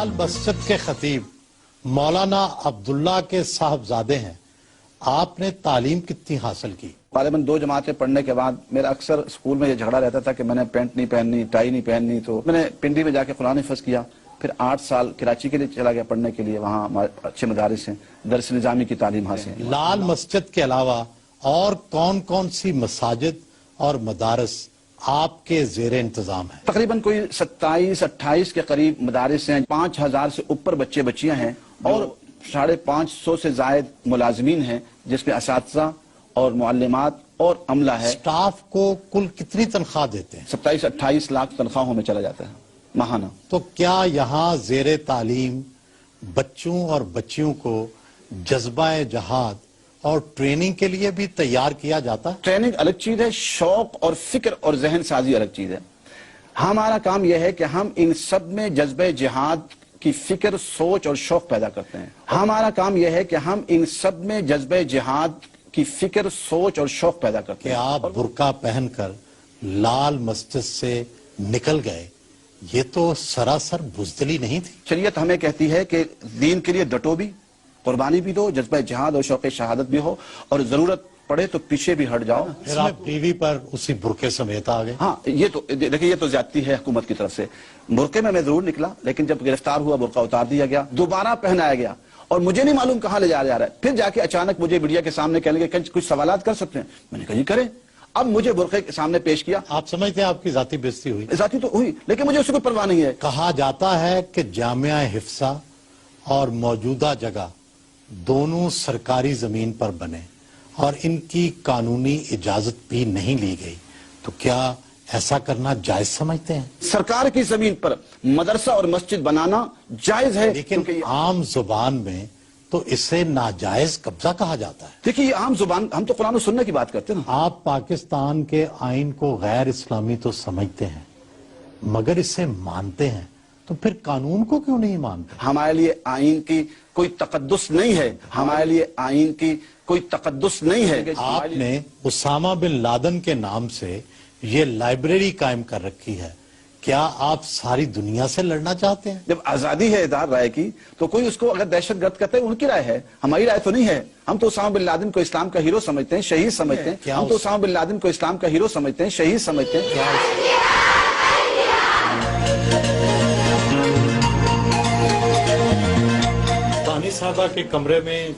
लाल मस्जिद के खतीब मौलाना अब्दुल्ला के साहबजादे हैं। आपने तालीम कितनी हासिल की? तकरीबन 2 जमातें पढ़ने के बाद मेरा अक्सर स्कूल में ये झगड़ा रहता था कि मैंने पैंट नहीं पहननी, टाई नहीं पहननी, तो मैंने पिंडी में जाके कुरान हिफ्ज़ किया। फिर 8 साल कराची के लिए चला गया पढ़ने के लिए, वहाँ अच्छे मदारिस हैं, दर्स निज़ामी की तालीम हासिल है। लाल मस्जिद के अलावा और कौन कौन सी मसाजिद और मदारस आपके ज़ेरे इंतजाम है? तकरीबन कोई 27-28 के करीब मदारिस हैं, 5000 से ऊपर बच्चे बच्चियां हैं और 550 से जायद मुलाजमीन हैं, जिसमें असातिज़ा और मुअल्लिमात और अमला है। स्टाफ को कुल कितनी तनख्वाह देते हैं? 27-28 लाख तनख्वाहों में चला जाता है माहाना। तो क्या यहाँ ज़ेरे तालीम बच्चों और बच्चियों को जज्बा जहाद और ट्रेनिंग के लिए भी तैयार किया जाता है? ट्रेनिंग अलग चीज है, शौक और फिक्र और जहन साजी अलग चीज है। हमारा काम यह है कि हम इन सब में जज्बे जिहाद की फिक्र, सोच और शौक पैदा करते हैं। हमारा काम यह है कि हम इन सब में जज्बे जिहाद की फिक्र, सोच और शौक पैदा करते हैं। कि आप बुर्का पहनकर लाल मस्जिद से निकल गए, ये तो सरासर बुज़दिली नहीं थी? शरीयत हमें कहती है कि दीन के लिए डटो भी, कुर्बानी भी दो, जज्बा जिहाद और शौक शहादत भी हो, और जरूरत पड़े तो पीछे भी हट जाओ। फिर आप टीवी पर उसी बुर्के समेत आ गए। हाँ, ये तो देखिए, ये तो ज्यादती है हुकूमत की तरफ से। बुर्के में मैं जरूर निकला, लेकिन जब गिरफ्तार हुआ बुर्का उतार दिया गया, दोबारा पहनाया गया और मुझे नहीं मालूम कहाँ ले जा रहा है। फिर जाके अचानक मुझे मीडिया के सामने कहने लगे कुछ सवालात कर सकते हैं। मैंने कहा जी करें। अब मुझे बुर्के के सामने पेश किया। आप समझते हैं आपकी जाती बेइज्जती हुई? जाती तो हुई, लेकिन मुझे उससे कोई परवाह नहीं है। कहा जाता है कि जामिया हिफ्सा और मौजूदा जगह दोनों सरकारी जमीन पर बने और इनकी कानूनी इजाजत भी नहीं ली गई, तो क्या ऐसा करना जायज समझते हैं? सरकार की जमीन पर मदरसा और मस्जिद बनाना जायज है, लेकिन आम जुबान में तो इसे नाजायज कब्जा कहा जाता है। देखिए, ये आम जुबान, हम तो कुरान और सुन्नत की बात करते हैं ना। आप पाकिस्तान के आइन को गैर इस्लामी तो समझते हैं, मगर इसे मानते हैं, तो फिर कानून को क्यों नहीं मानते? हमारे लिए आइन की कोई तकद्दुस नहीं है, हमारे लिए आइन की कोई तकद्दुस नहीं है। आपने उसामा बिन लादेन के नाम से ये लाइब्रेरी कायम कर रखी है, क्या आप सारी दुनिया से लड़ना चाहते हैं? जब आजादी है इज़हार राय की, तो कोई उसको अगर दहशतगर्द कहते हैं, उनकी राय है, हमारी राय तो नहीं है। हम तो उसामा बिन लादेन को इस्लाम का हीरो समझते हैं, शहीद समझते हैं। हम तो उसामा बिन लादेन को इस्लाम का हीरो समझते हैं, शहीद समझते हैं। तानी साहबा के कमरे में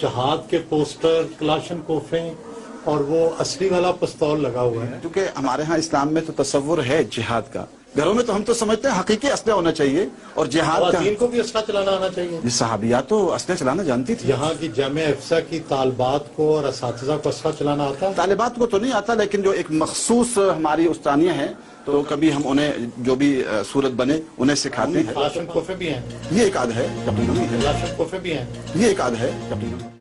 जहाद के पोस्टर, कलाशन कोफे और वो असली वाला पिस्तौल लगा हुआ है। क्योंकि हमारे यहाँ इस्लाम में तो तसव्वुर है जिहाद का। घरों में तो हम तो समझते हैं हकीकी असला होना चाहिए और जिहाद का। इनको भी असला चलाना आना चाहिए। ये सहाबियात तो असला चलाना जानती थी। यहाँ की जामिया हिफ्सा की तालिबात को और असातिज़ा को असला चलाना आता है? तालिबात को तो नहीं आता, लेकिन जो एक मखसूस हमारी उस्तानियाँ हैं, तो कभी हम उन्हें जो भी सूरत बने उन्हें सिखाते हैं। कलाशन कोफे भी हैं, ये एक आद है। कलाशन कोफे भी हैं, ये एक आद है।